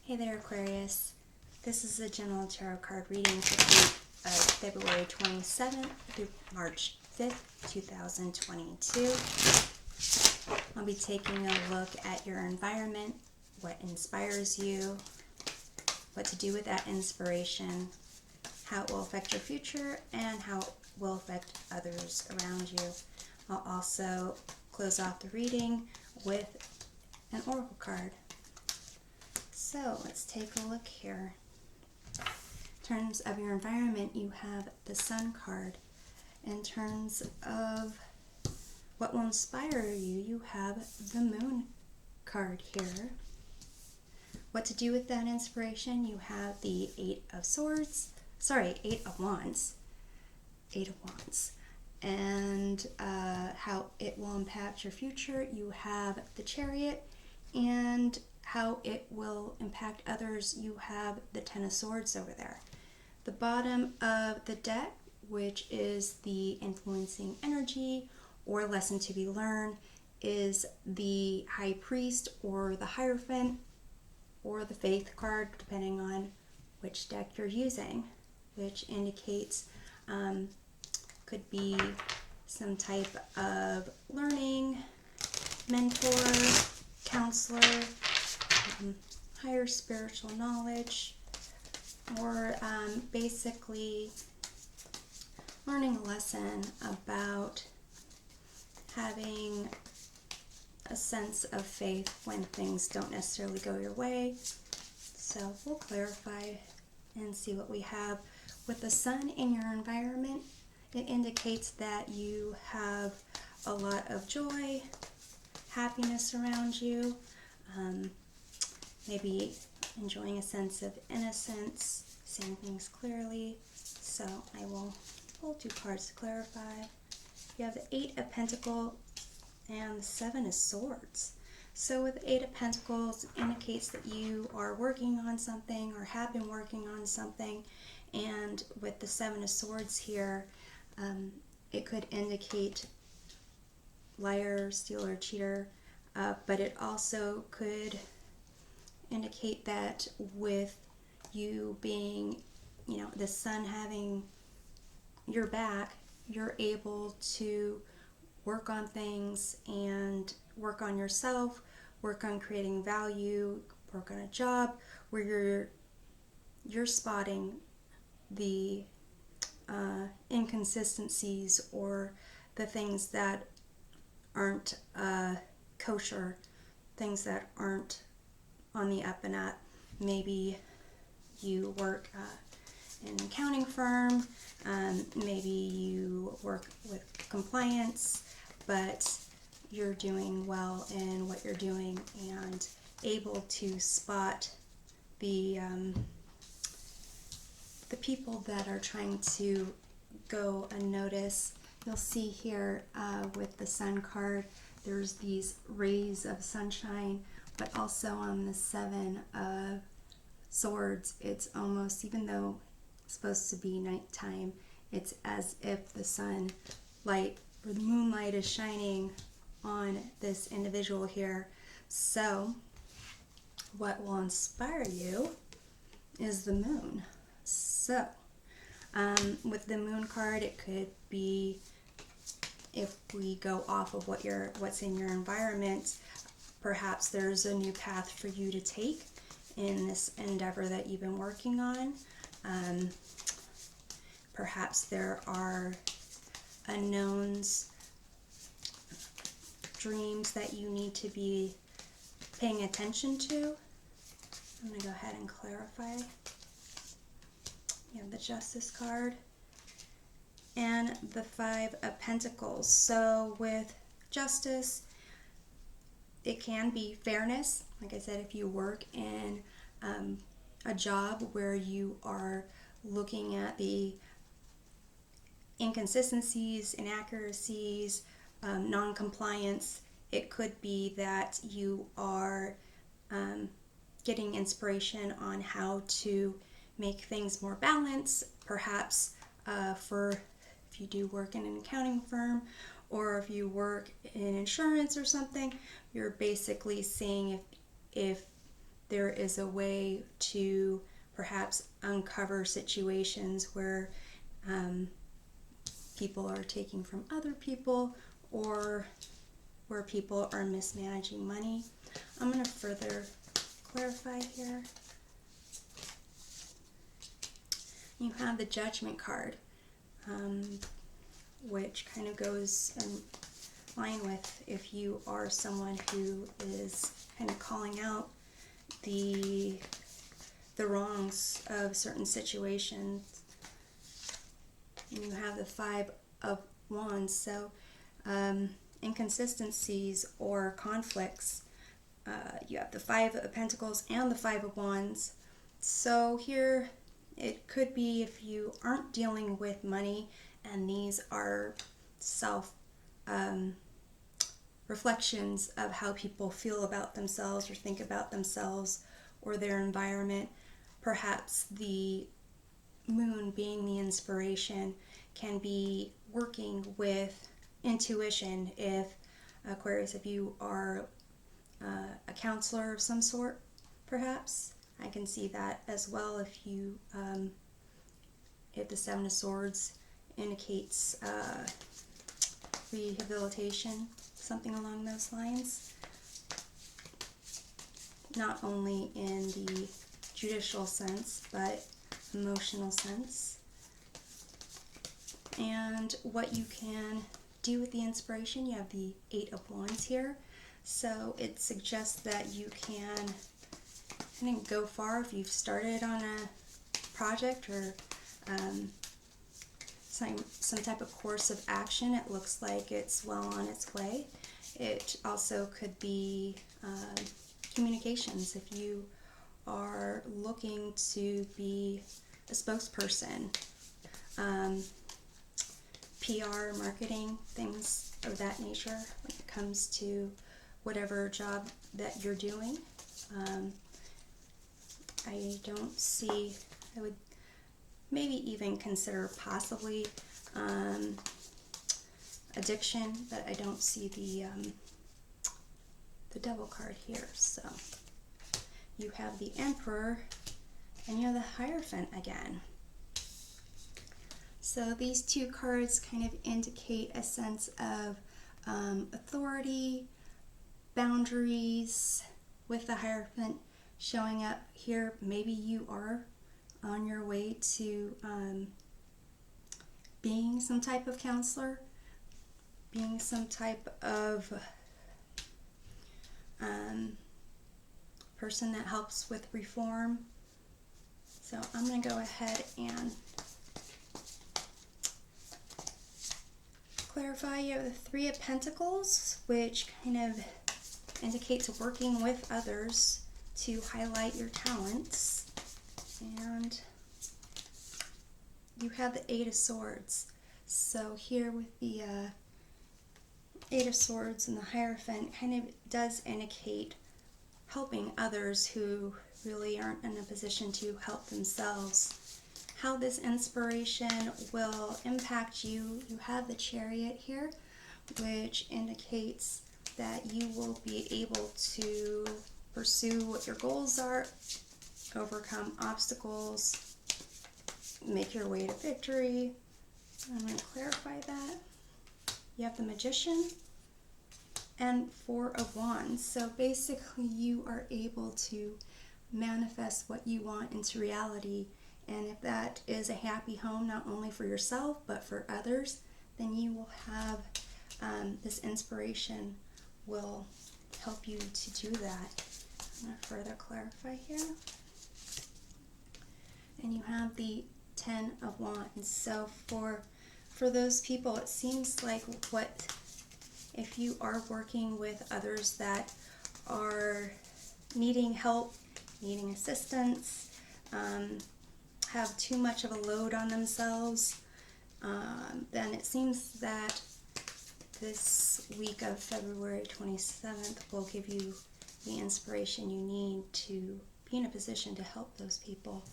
Hey there, Aquarius. This is a general tarot card reading for the week of February 27th through March 5th, 2022. I'll be taking a look at your environment, what inspires you, what to do with that inspiration, how it will affect your future, and how it will affect others around you. I'll also close off the reading with an oracle card. So let's take a look here. In terms of your environment, you have the Sun card. In terms of what will inspire you, you have the Moon card here. What to do with that inspiration, you have the Eight of Wands. And how it will impact your future, you have the Chariot, and how it will impact others, you have the Ten of Swords over there. The bottom of the deck, which is the influencing energy or lesson to be learned, is the High Priest or the Hierophant or the Faith card, depending on which deck you're using, which indicates could be some type of learning, mentor, counselor, higher spiritual knowledge, or basically learning a lesson about having a sense of faith when things don't necessarily go your way. So we'll clarify and see what we have. With the Sun in your environment, it indicates that you have a lot of joy, happiness around you, maybe enjoying a sense of innocence, seeing things clearly. So I will pull two cards to clarify. You have the Eight of Pentacles and the Seven of Swords. So with the Eight of Pentacles, it indicates that you are working on something or have been working on something. And with the Seven of Swords here, it could indicate liar, stealer, cheater, but it also could indicate that with you being, the Sun having your back, you're able to work on things and work on yourself, work on creating value, work on a job where you're spotting the inconsistencies or the things that aren't kosher, things that aren't on the up and up. Maybe you work in an accounting firm, maybe you work with compliance, but you're doing well in what you're doing and able to spot the people that are trying to go unnoticed. You'll see here with the Sun card, there's these rays of sunshine, but also on the Seven of Swords, it's almost, even though it's supposed to be nighttime, it's as if the sunlight or the moonlight is shining on this individual here. So what will inspire you is the Moon. So with the Moon card, it could be, if we go off of what's in your environment, perhaps there's a new path for you to take in this endeavor that you've been working on. Perhaps there are unknowns, dreams that you need to be paying attention to. I'm going to go ahead and clarify. You have the Justice card and the Five of Pentacles. So with Justice, it can be fairness. Like I said, if you work in a job where you are looking at the inconsistencies, inaccuracies, non-compliance, it could be that you are getting inspiration on how to make things more balanced. Perhaps if you do work in an accounting firm, or if you work in insurance or something, you're basically seeing if there is a way to perhaps uncover situations where people are taking from other people, or where people are mismanaging money. I'm going to further clarify here. You have the Judgment card, which kind of goes in line with if you are someone who is kind of calling out the wrongs of certain situations. And you have the Five of Wands, so inconsistencies or conflicts. You have the Five of Pentacles and the Five of Wands. So here it could be if you aren't dealing with money, and these are self reflections of how people feel about themselves or think about themselves or their environment. Perhaps the moon, being the inspiration, can be working with intuition. If Aquarius, if you are a counselor of some sort, perhaps I can see that as well. If you if the Seven of Swords indicates rehabilitation, something along those lines, not only in the judicial sense but emotional sense. And what you can do with the inspiration, you have the Eight of Wands here, so it suggests that you can kind of go far if you've started on a project or some type of course of action. It looks like it's well on its way. It also could be communications. If you are looking to be a spokesperson, PR, marketing, things of that nature when it comes to whatever job that you're doing. I don't see, I would maybe even consider possibly addiction, but I don't see the Devil card here. So you have the Emperor and you have the Hierophant again. So these two cards kind of indicate a sense of authority, boundaries. With the Hierophant showing up here, maybe you are on your way to being some type of counselor, being some type of person that helps with reform. So I'm going to go ahead and clarify. You have the Three of Pentacles, which kind of indicates working with others to highlight your talents. And you have the Eight of Swords. So here with the Eight of Swords and the Hierophant kind of does indicate helping others who really aren't in a position to help themselves. How this inspiration will impact you, you have the Chariot here, which indicates that you will be able to pursue what your goals are, overcome obstacles, make your way to victory. I'm going to clarify that. You have the Magician and Four of Wands. So basically you are able to manifest what you want into reality. And if that is a happy home, not only for yourself, but for others, then you will have this inspiration will help you to do that. I'm going to further clarify here. And you have the Ten of Wands. So for those people, it seems like if you are working with others that are needing help, needing assistance, have too much of a load on themselves, then it seems that this week of February 27th will give you the inspiration you need to be in a position to help those people.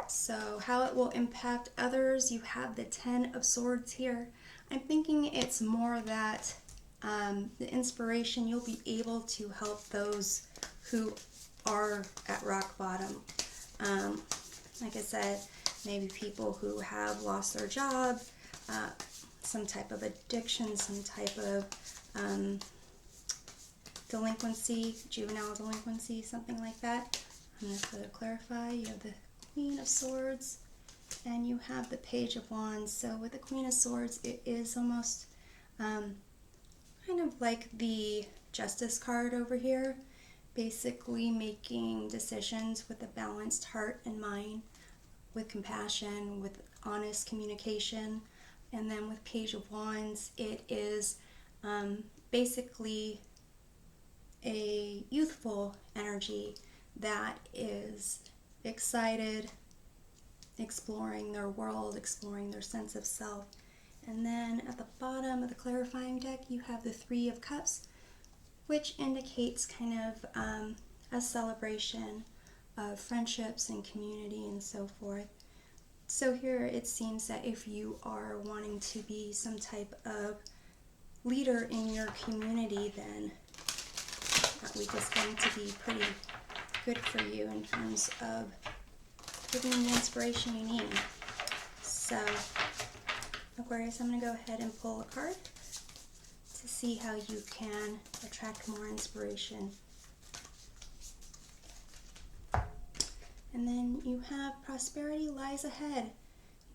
So how it will impact others, you have the Ten of Swords here. I'm thinking it's more that the inspiration, you'll be able to help those who are at rock bottom. Like I said, maybe people who have lost their job, some type of addiction, some type of delinquency, juvenile delinquency, something like that. I'm going to clarify. You have the Queen of Swords and you have the Page of Wands. So with the Queen of Swords, it is almost kind of like the Justice card over here, basically making decisions with a balanced heart and mind, with compassion, with honest communication. And then with Page of Wands, it is basically a youthful energy that is excited, exploring their world, exploring their sense of self. And then at the bottom of the clarifying deck, you have the Three of Cups, which indicates kind of a celebration of friendships and community and so forth. So here it seems that if you are wanting to be some type of leader in your community, then that week is going to be pretty good for you in terms of giving you the inspiration you need. So, Aquarius, I'm going to go ahead and pull a card to see how you can attract more inspiration. And then you have Prosperity Lies Ahead,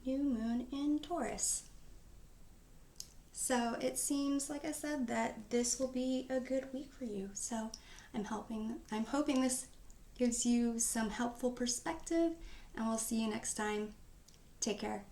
New Moon in Taurus. So it seems, like I said, that this will be a good week for you. So I'm hoping this gives you some helpful perspective, and we'll see you next time. Take care.